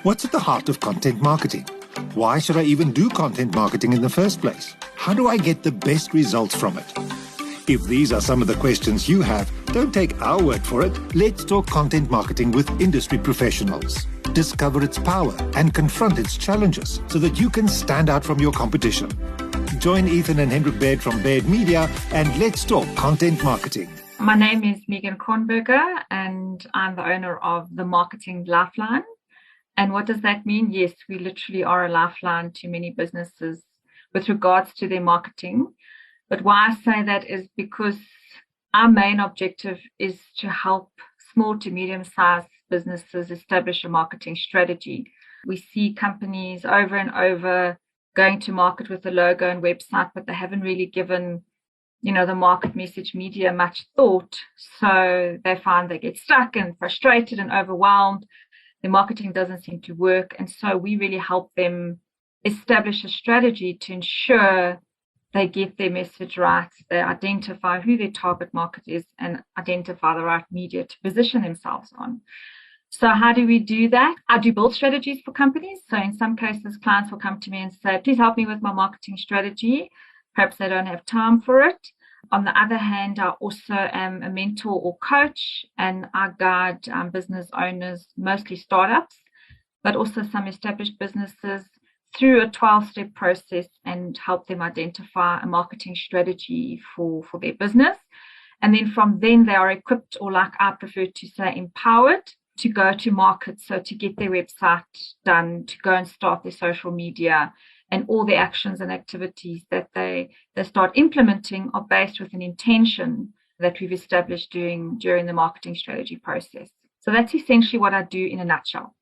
What's at the heart of content marketing? Why should I even do content marketing in the first place? How do I get the best results from it? If these are some of the questions you have, don't take our word for it. Let's talk content marketing with industry professionals. Discover its power and confront its challenges so that you can stand out from your competition. Join Ethan and Hendrik Baird from Baird Media and let's talk content marketing. My name is Megan Kronberger and I'm the owner of the Marketing Lifeline. And what does that mean? Yes, we literally are a lifeline to many businesses with regards to their marketing. But why I say that is because our main objective is to help small to medium-sized businesses establish a marketing strategy. We see companies over and over going to market with a logo and website, but they haven't really given, the market message media much thought. So they find they get stuck and frustrated and overwhelmed. The marketing doesn't seem to work. And so we really help them establish a strategy to ensure they get their message right. They identify who their target market is and identify the right media to position themselves on. So how do we do that? I do build strategies for companies. So in some cases, clients will come to me and say, please help me with my marketing strategy. Perhaps they don't have time for it. On the other hand, I also am a mentor or coach, and I guide business owners, mostly startups, but also some established businesses, through a 12-step process and help them identify a marketing strategy for their business. And then from then, they are equipped, or like I prefer to say, empowered to go to market. So to get their website done, to go and start their social media, and all the actions and activities that they start implementing are based with an intention that we've established during the marketing strategy process. So that's essentially what I do in a nutshell.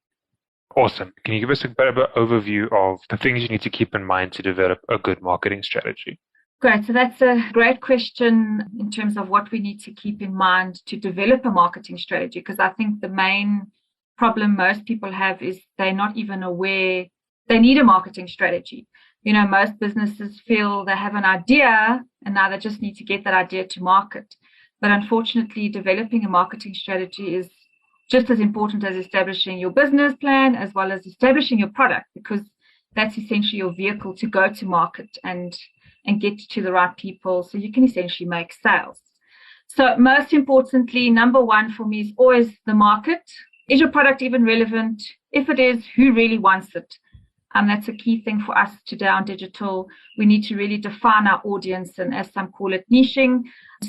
Awesome. Can you give us a bit of an overview of the things you need to keep in mind to develop a good marketing strategy? Great. So that's a great question in terms of what we need to keep in mind to develop a marketing strategy, because I think the main problem most people have is they're not even aware they need a marketing strategy. Most businesses feel they have an idea and now they just need to get that idea to market. But unfortunately, developing a marketing strategy is just as important as establishing your business plan as well as establishing your product, because that's essentially your vehicle to go to market and get to the right people so you can essentially make sales. So most importantly, number one for me is always the market. Is your product even relevant? If it is, who really wants it? That's a key thing for us today on digital. We need to really define our audience, and as some call it, niching.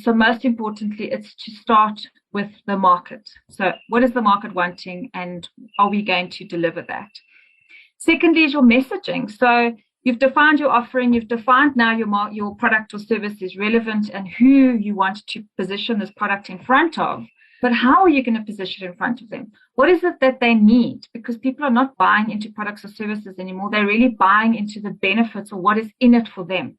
So most importantly, it's to start with the market. So what is the market wanting, and are we going to deliver that? Secondly is your messaging. So you've defined your offering. You've defined now your product or service is relevant and who you want to position this product in front of. But how are you going to position it in front of them? What is it that they need? Because people are not buying into products or services anymore. They're really buying into the benefits or what is in it for them.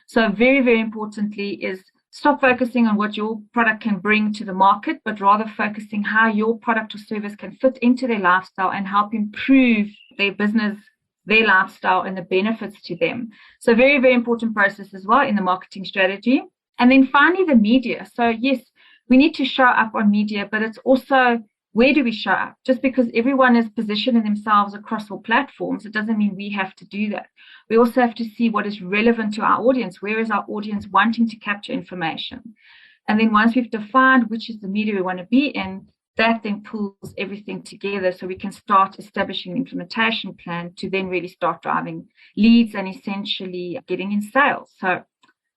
So very, very importantly is stop focusing on what your product can bring to the market, but rather focusing how your product or service can fit into their lifestyle and help improve their business, their lifestyle, and the benefits to them. So very, very important process as well in the marketing strategy. And then finally, the media. So yes, we need to show up on media, but it's also where do we show up? Just because everyone is positioning themselves across all platforms, it doesn't mean we have to do that. We also have to see what is relevant to our audience. Where is our audience wanting to capture information? And then once we've defined which is the media we want to be in, that then pulls everything together so we can start establishing an implementation plan to then really start driving leads and essentially getting in sales. So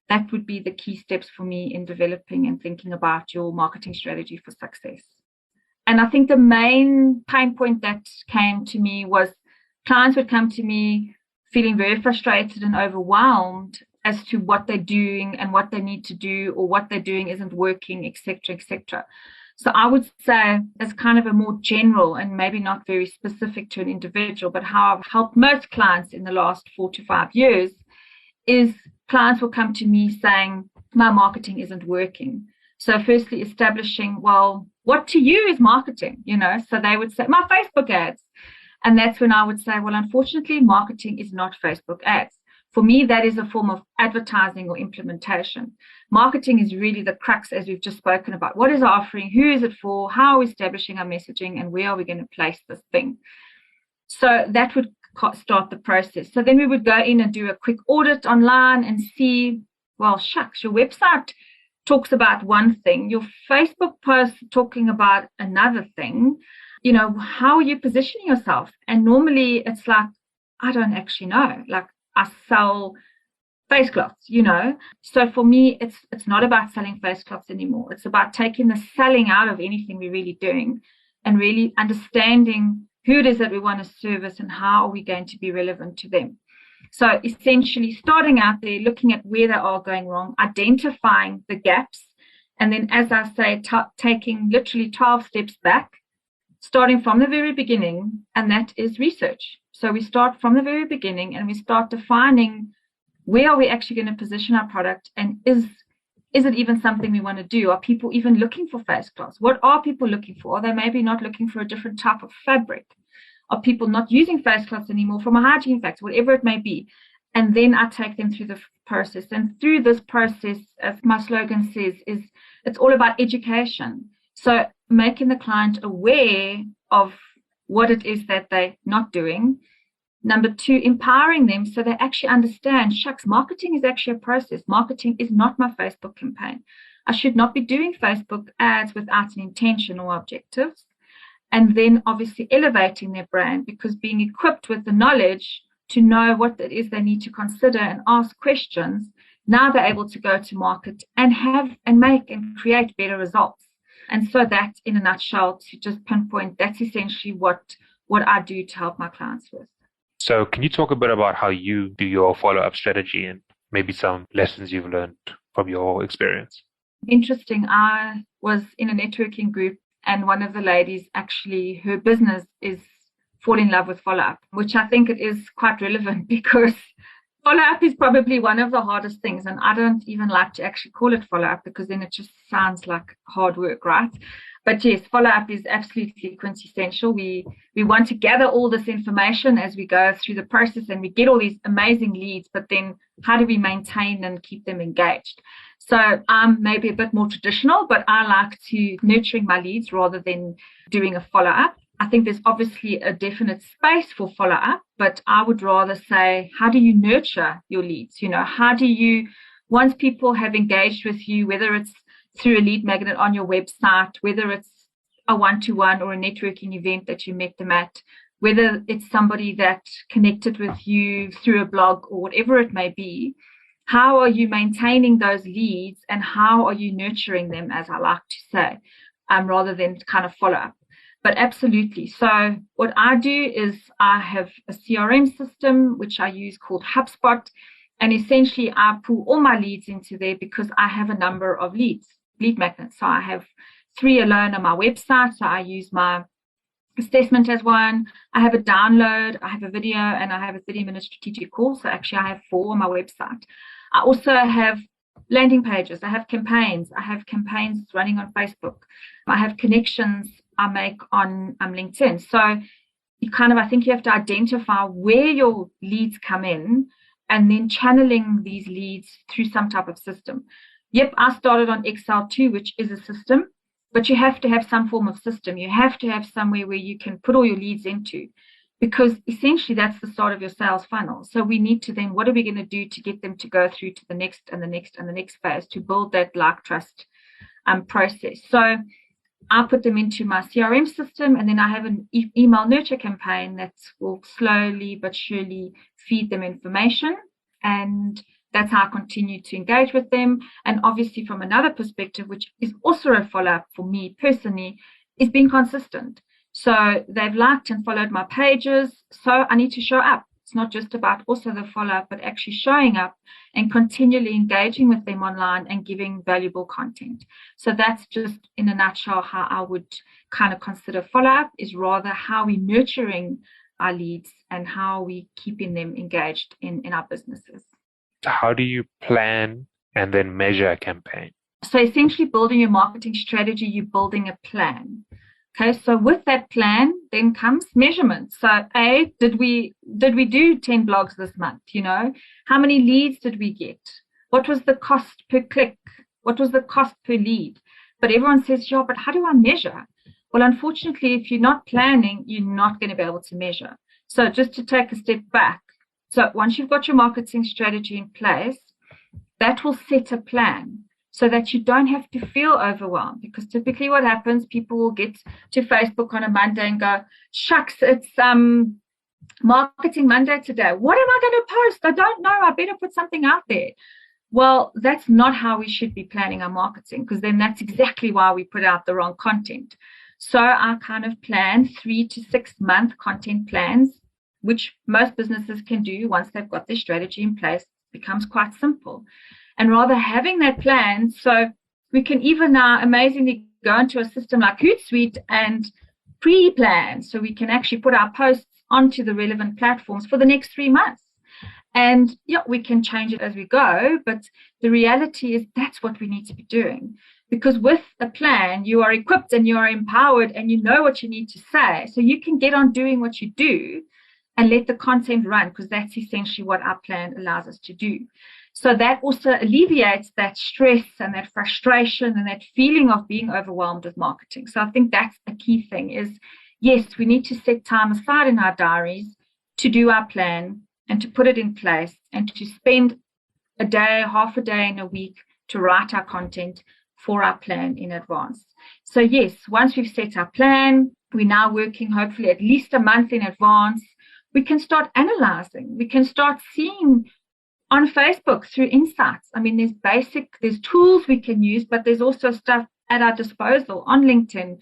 that would be the key steps for me in developing and thinking about your marketing strategy for success. And I think the main pain point that came to me was clients would come to me feeling very frustrated and overwhelmed as to what they're doing and what they need to do, or what they're doing isn't working, etc., etc. So I would say, as kind of a more general and maybe not very specific to an individual, but how I've helped most clients in the last 4 to 5 years is clients will come to me saying, my marketing isn't working. So firstly, establishing, well, what to you is marketing, So they would say, my Facebook ads. And that's when I would say, well, unfortunately, marketing is not Facebook ads. For me, that is a form of advertising or implementation. Marketing is really the crux, as we've just spoken about. What is our offering? Who is it for? How are we establishing our messaging? And where are we going to place this thing? So that would start the process. So then we would go in and do a quick audit online and see, well, shucks, your website talks about one thing, your Facebook post talking about another thing. How are you positioning yourself? And normally it's like, I don't actually know. Like, I sell face cloths, So for me, it's not about selling face cloths anymore. It's about taking the selling out of anything we're really doing and really understanding who it is that we want to service and how are we going to be relevant to them. So essentially starting out there, looking at where they are going wrong, identifying the gaps, and then, as I say, taking literally 12 steps back, starting from the very beginning, and that is research. So we start from the very beginning and we start defining where are we actually going to position our product, and is it even something we want to do? Are people even looking for face cloths? What are people looking for? Are they maybe not looking for a different type of fabric? Are people not using face cloths anymore from a hygiene factor, whatever it may be? And then I take them through the process. And through this process, as my slogan says, it's all about education. So making the client aware of what it is that they're not doing. Number two, empowering them so they actually understand, shucks, marketing is actually a process. Marketing is not my Facebook campaign. I should not be doing Facebook ads without an intention or objectives. And then obviously elevating their brand, because being equipped with the knowledge to know what it is they need to consider and ask questions, now they're able to go to market and have and make and create better results. And so that, in a nutshell, to just pinpoint, that's essentially what I do to help my clients with. So can you talk a bit about how you do your follow-up strategy and maybe some lessons you've learned from your experience? Interesting. I was in a networking group, and one of the ladies, actually, her business is fall in love with follow-up, which I think it is quite relevant, because follow-up is probably one of the hardest things. And I don't even like to actually call it follow-up, because then it just sounds like hard work, right? But yes, follow-up is absolutely quintessential. We want to gather all this information as we go through the process, and we get all these amazing leads, but then how do we maintain and keep them engaged? So I'm maybe a bit more traditional, but I like to nurturing my leads rather than doing a follow-up. I think there's obviously a definite space for follow-up, but I would rather say, how do you nurture your leads? How do you, once people have engaged with you, whether it's through a lead magnet on your website, whether it's a one-to-one or a networking event that you met them at, whether it's somebody that connected with you through a blog or whatever it may be, how are you maintaining those leads and how are you nurturing them, as I like to say, rather than kind of follow up. But absolutely. So what I do is I have a CRM system, which I use, called HubSpot. And essentially, I pull all my leads into there because I have a number of lead magnets. So I have 3 alone on my website. So I use my assessment as one. I have a download, I have a video, and I have a 30-minute strategic call. So actually, I have 4 on my website. I also have landing pages. I have campaigns. I have campaigns running on Facebook. I have connections I make on LinkedIn. So you I think you have to identify where your leads come in and then channeling these leads through some type of system. Yep, I started on Excel too, which is a system, but you have to have some form of system. You have to have somewhere where you can put all your leads into, because essentially that's the start of your sales funnel. So we need to then, what are we going to do to get them to go through to the next and the next and the next phase to build that like trust process. So I put them into my CRM system, and then I have an email nurture campaign that will slowly but surely feed them information. And that's how I continue to engage with them. And obviously from another perspective, which is also a follow-up for me personally, is being consistent. So they've liked and followed my pages, so I need to show up. It's not just about also the follow-up, but actually showing up and continually engaging with them online and giving valuable content. So that's just in a nutshell how I would kind of consider follow-up, is rather how we're nurturing our leads and how we're keeping them engaged in our businesses. How do you plan and then measure a campaign? So essentially building your marketing strategy, you're building a plan. Okay, so with that plan, then comes measurement. So A, did we do 10 blogs this month? How many leads did we get? What was the cost per click? What was the cost per lead? But everyone says, yeah, but how do I measure? Well, unfortunately, if you're not planning, you're not going to be able to measure. So just to take a step back. So once you've got your marketing strategy in place, that will set a plan so that you don't have to feel overwhelmed. Because typically what happens, people will get to Facebook on a Monday and go, shucks, it's Marketing Monday today. What am I going to post? I don't know. I better put something out there. Well, that's not how we should be planning our marketing, because then that's exactly why we put out the wrong content. So I kind of plan 3 to 6 month content plans, which most businesses can do once they've got their strategy in place. It becomes quite simple. And rather having that plan, so we can even now amazingly go into a system like Hootsuite and pre-plan, so we can actually put our posts onto the relevant platforms for the next 3 months. And yeah, we can change it as we go, but the reality is that's what we need to be doing. Because with a plan, you are equipped and you are empowered and you know what you need to say. So you can get on doing what you do and let the content run, because that's essentially what our plan allows us to do. So that also alleviates that stress and that frustration and that feeling of being overwhelmed with marketing. So I think that's the key thing is, yes, we need to set time aside in our diaries to do our plan and to put it in place and to spend a day, half a day in a week to write our content for our plan in advance. So yes, once we've set our plan, we're now working hopefully at least a month in advance. We can start analyzing. We can start seeing on Facebook through insights. I mean, there's tools we can use, but there's also stuff at our disposal on LinkedIn,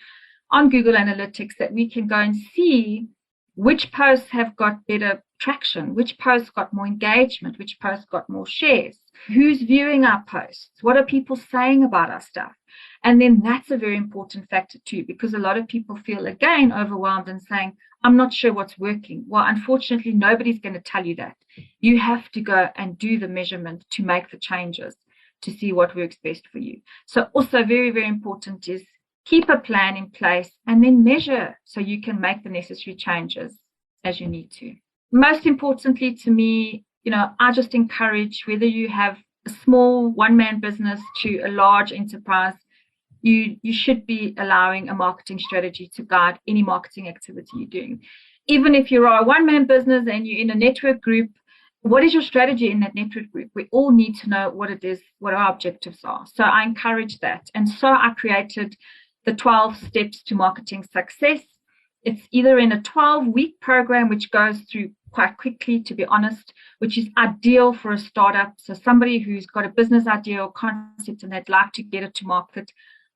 on Google Analytics, that we can go and see which posts have got better traction, which posts got more engagement, which posts got more shares, who's viewing our posts, what are people saying about our stuff. And then that's a very important factor too, because a lot of people feel again overwhelmed and saying, I'm not sure what's working. Well, unfortunately, nobody's going to tell you that. You have to go and do the measurement to make the changes to see what works best for you. So also very, very important is keep a plan in place and then measure so you can make the necessary changes as you need to. Most importantly to me, I just encourage, whether you have a small one-man business to a large enterprise, you should be allowing a marketing strategy to guide any marketing activity you're doing. Even if you're a one-man business and you're in a network group, what is your strategy in that network group? We all need to know what it is, what our objectives are. So I encourage that. And so I created the 12 steps to marketing success. It's either in a 12-week program, which goes through quite quickly, to be honest, which is ideal for a startup. So somebody who's got a business idea or concept and they'd like to get it to market,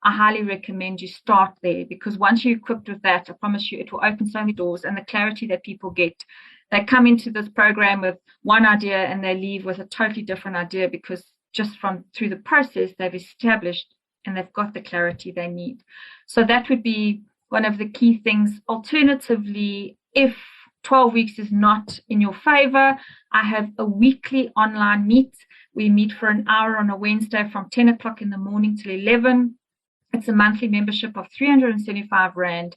I highly recommend you start there, because once you're equipped with that, I promise you it will open so many doors. And the clarity that people get, they come into this program with one idea and they leave with a totally different idea, because just through the process they've established and they've got the clarity they need. So that would be one of the key things. Alternatively, if 12 weeks is not in your favor, I have a weekly online meet. We meet for an hour on a Wednesday from 10 o'clock in the morning till 11. It's a monthly membership of 375 Rand.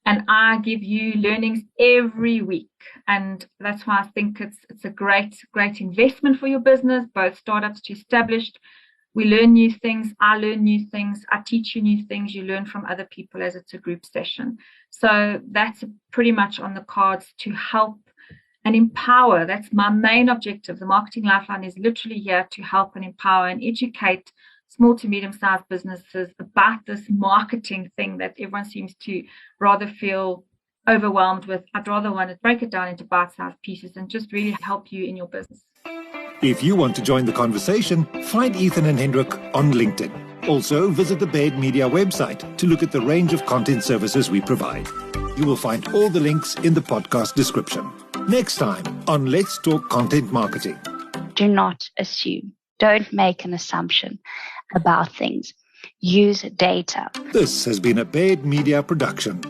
And I give you learnings every week. And that's why I think it's a great investment for your business, both startups to established. We learn new things. I learn new things. I teach you new things. You learn from other people as it's a group session. So that's pretty much on the cards to help and empower. That's my main objective. The Marketing Lifeline is literally here to help and empower and educate small to medium-sized businesses about this marketing thing that everyone seems to rather feel overwhelmed with. I'd rather want to break it down into bite-sized pieces and just really help you in your business. If you want to join the conversation, find Ethan and Hendrik on LinkedIn. Also, visit the Baird Media website to look at the range of content services we provide. You will find all the links in the podcast description. Next time on Let's Talk Content Marketing. Do not assume. Don't make an assumption about things. Use data. This has been a Baird Media production.